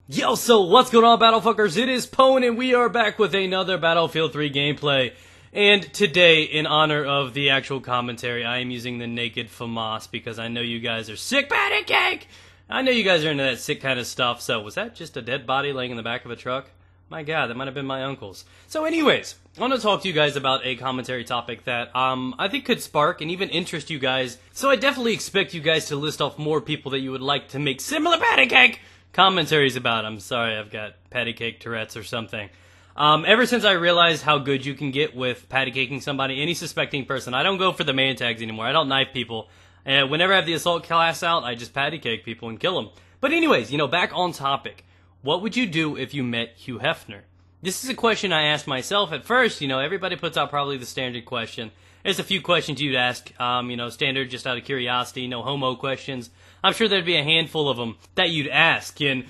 Yo, so what's going on, Battlefuckers? It is Pwn, and we are back with another Battlefield 3 gameplay. And today, in honor of the actual commentary, I am using the naked FAMAS because I know you guys are sick patty cake! I know you guys are into that sick kind of stuff, so was that just a dead body laying in the back of a truck? My god, that might have been my uncle's. So anyways, I want to talk to you guys about a commentary topic that I think could spark and even interest you guys. So I definitely expect you guys to list off more people that you would like to make similar patty cake commentaries about. I'm sorry, I've got patty cake Tourette's or something. Ever since I realized how good you can get with patty caking somebody, any suspecting person, I don't go for the man tags anymore. I don't knife people. And whenever I have the assault class out, I just patty cake people and kill them. But anyways, back on topic. What would you do if you met Hugh Hefner? This is a question I asked myself at first. Everybody puts out probably the standard question. There's a few questions you'd ask, standard just out of curiosity, no homo questions. I'm sure there'd be a handful of them that you'd ask in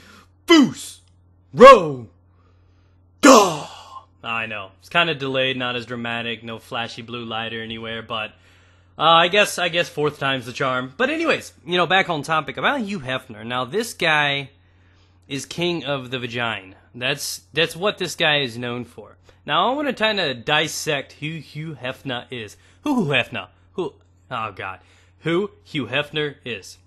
Foos, Row, Duh. I know, it's kind of delayed, not as dramatic, no flashy blue lighter anywhere, but I guess fourth time's the charm. But anyways, back on topic about Hugh Hefner. Now this guy is king of the vagina. That's what this guy is known for. Now I want to kind of dissect who Hugh Hefner is. Who Hugh Hefner is.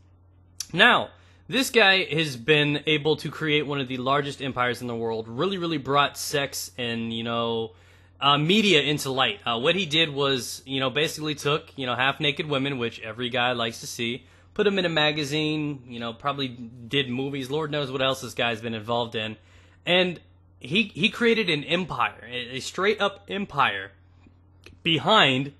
Now, this guy has been able to create one of the largest empires in the world, really brought sex and, media into light. What he did was, basically took, half-naked women, which every guy likes to see, put them in a magazine, probably did movies, Lord knows what else this guy's been involved in, and he created an empire, a straight-up empire, behind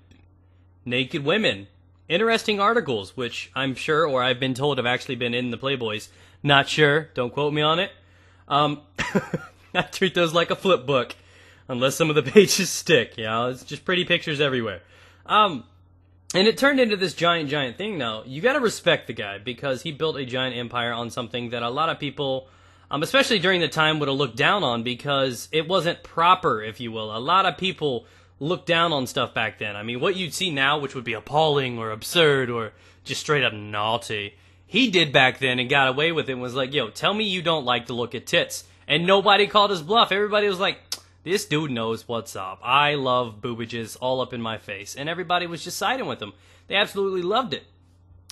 naked women. Interesting articles, which I'm sure, or I've been told have actually been in the Playboys. Not sure, don't quote me on it. I treat those like a flip book, unless some of the pages stick, it's just pretty pictures everywhere. And it turned into this giant thing now. You gotta respect the guy, because he built a giant empire on something that a lot of people, especially during the time, would have looked down on, because it wasn't proper, if you will. A lot of people looked down on stuff back then. I mean, what you'd see now, which would be appalling or absurd or just straight up naughty, he did back then and got away with it and was like, yo, tell me you don't like to look at tits. And nobody called his bluff. Everybody was like, this dude knows what's up. I love boobages all up in my face. And everybody was just siding with him. They absolutely loved it.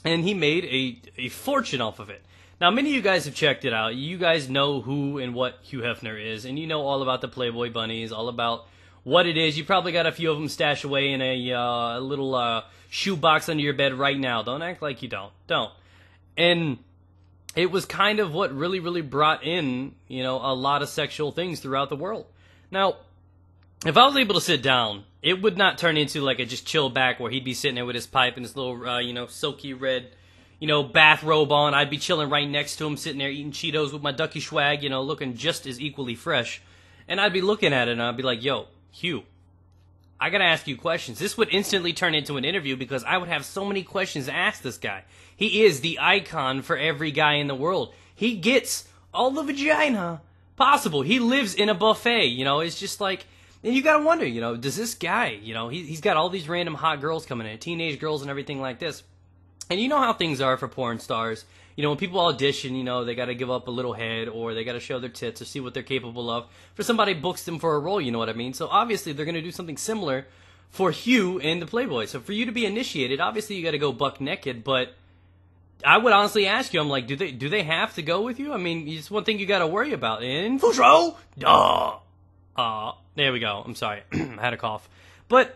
And he made a fortune off of it. Now, many of you guys have checked it out. You guys know who and what Hugh Hefner is. And you know all about the Playboy bunnies, all about what it is. You probably got a few of them stashed away in a little shoebox under your bed right now. Don't act like you don't. Don't. And it was kind of what really brought in, a lot of sexual things throughout the world. Now, if I was able to sit down, it would not turn into like a just chill back where he'd be sitting there with his pipe and his little, silky red, bathrobe on. I'd be chilling right next to him, sitting there eating Cheetos with my ducky swag, looking just as equally fresh. And I'd be looking at it and I'd be like, yo, Hugh, I gotta ask you questions. This would instantly turn into an interview because I would have so many questions to ask this guy. He is the icon for every guy in the world. He gets all the vagina possible. He lives in a buffet, it's just like, and you gotta wonder, does this guy, he's got all these random hot girls coming in, teenage girls and everything like this. And you know how things are for porn stars. When people audition, they got to give up a little head or they got to show their tits or see what they're capable of. For somebody books them for a role, you know what I mean? So obviously they're going to do something similar for Hugh and the Playboy. So for you to be initiated, obviously you got to go buck naked, but I would honestly ask you, I'm like, do they have to go with you? I mean, it's one thing you got to worry about. In Fusro, there we go. I'm sorry. I had a cough. But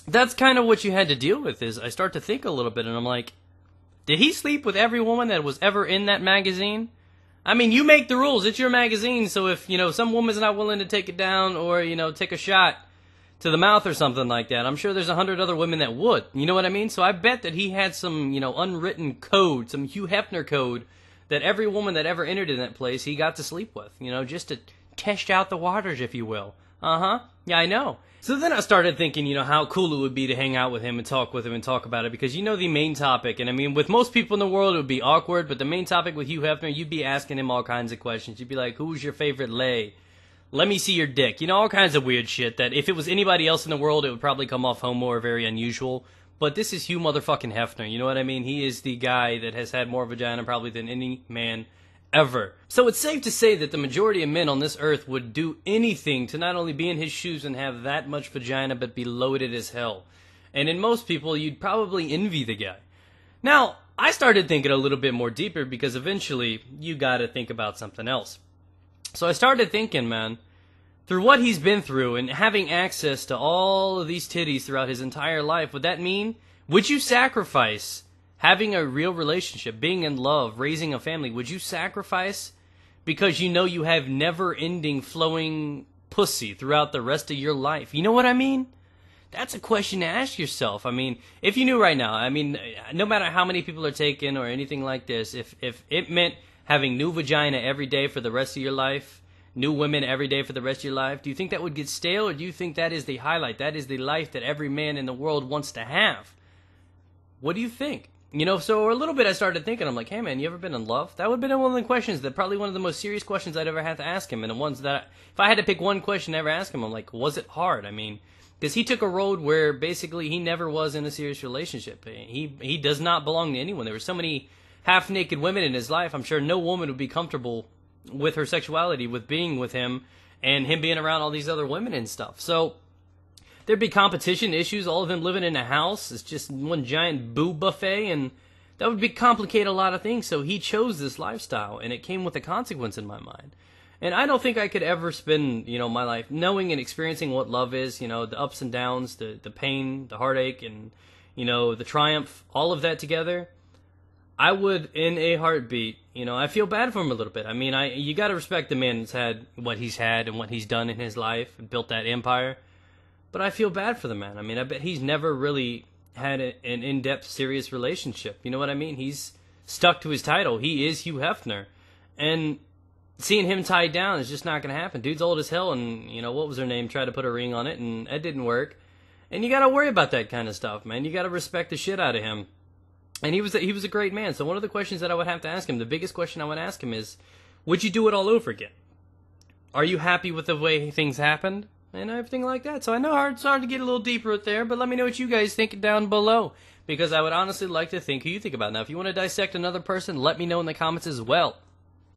that's kind of what you had to deal with. Is I start to think a little bit and I'm like, did he sleep with every woman that was ever in that magazine? I mean, you make the rules. It's your magazine, so if, some woman's not willing to take it down or, take a shot to the mouth or something like that, I'm sure there's 100 other women that would. You know what I mean? So I bet that he had some, unwritten code, some Hugh Hefner code, that every woman that ever entered in that place he got to sleep with, just to test out the waters, if you will. Yeah, I know. So then I started thinking, how cool it would be to hang out with him and talk with him and talk about it, because the main topic, and I mean, with most people in the world it would be awkward, but the main topic with Hugh Hefner, you'd be asking him all kinds of questions. You'd be like, who's your favorite lay? Let me see your dick. All kinds of weird shit that if it was anybody else in the world, it would probably come off homo or very unusual. But this is Hugh motherfucking Hefner, you know what I mean? He is the guy that has had more vagina probably than any man ever. So it's safe to say that the majority of men on this earth would do anything to not only be in his shoes and have that much vagina, but be loaded as hell. And in most people, you'd probably envy the guy. Now, I started thinking a little bit more deeper because eventually you gotta think about something else. So I started thinking, man, through what he's been through and having access to all of these titties throughout his entire life, would you sacrifice having a real relationship, being in love, raising a family? Would you sacrifice because you know you have never-ending flowing pussy throughout the rest of your life? You know what I mean? That's a question to ask yourself. I mean, if you knew right now, I mean, no matter how many people are taken or anything like this, if it meant having new vagina every day for the rest of your life, new women every day for the rest of your life, do you think that would get stale, or do you think that is the highlight? That is the life that every man in the world wants to have? What do you think? You know, so a little bit I started thinking, I'm like, hey man, you ever been in love? That would have been one of the questions, probably one of the most serious questions I'd ever have to ask him, and the ones that, if I had to pick one question to ever ask him, I'm like, was it hard? I mean, because he took a road where basically he never was in a serious relationship. He does not belong to anyone. There were so many half-naked women in his life, I'm sure no woman would be comfortable with her sexuality, with being with him, and him being around all these other women and stuff. So there'd be competition issues, all of them living in a house. It's just one giant boob buffet, and that would complicate a lot of things. So he chose this lifestyle, and it came with a consequence in my mind. And I don't think I could ever spend, you know, my life knowing and experiencing what love is, you know, the ups and downs, the pain, the heartache, and, you know, the triumph, all of that together. I would, in a heartbeat, you know, I feel bad for him a little bit. I mean, you got to respect the man that's had what he's had and what he's done in his life and built that empire. But I feel bad for the man. I mean, I bet he's never really had an in-depth, serious relationship. You know what I mean? He's stuck to his title. He is Hugh Hefner. And seeing him tied down is just not going to happen. Dude's old as hell, and, you know, what was her name? Tried to put a ring on it, and it didn't work. And you got to worry about that kind of stuff, man. You got to respect the shit out of him. And he was a great man. So one of the questions that I would have to ask him, the biggest question I would ask him is, would you do it all over again? Are you happy with the way things happened? And everything like that. So I know it's hard to get a little deeper with there, but let me know what you guys think down below. Because I would honestly like to think who you think about. Now, if you want to dissect another person, let me know in the comments as well.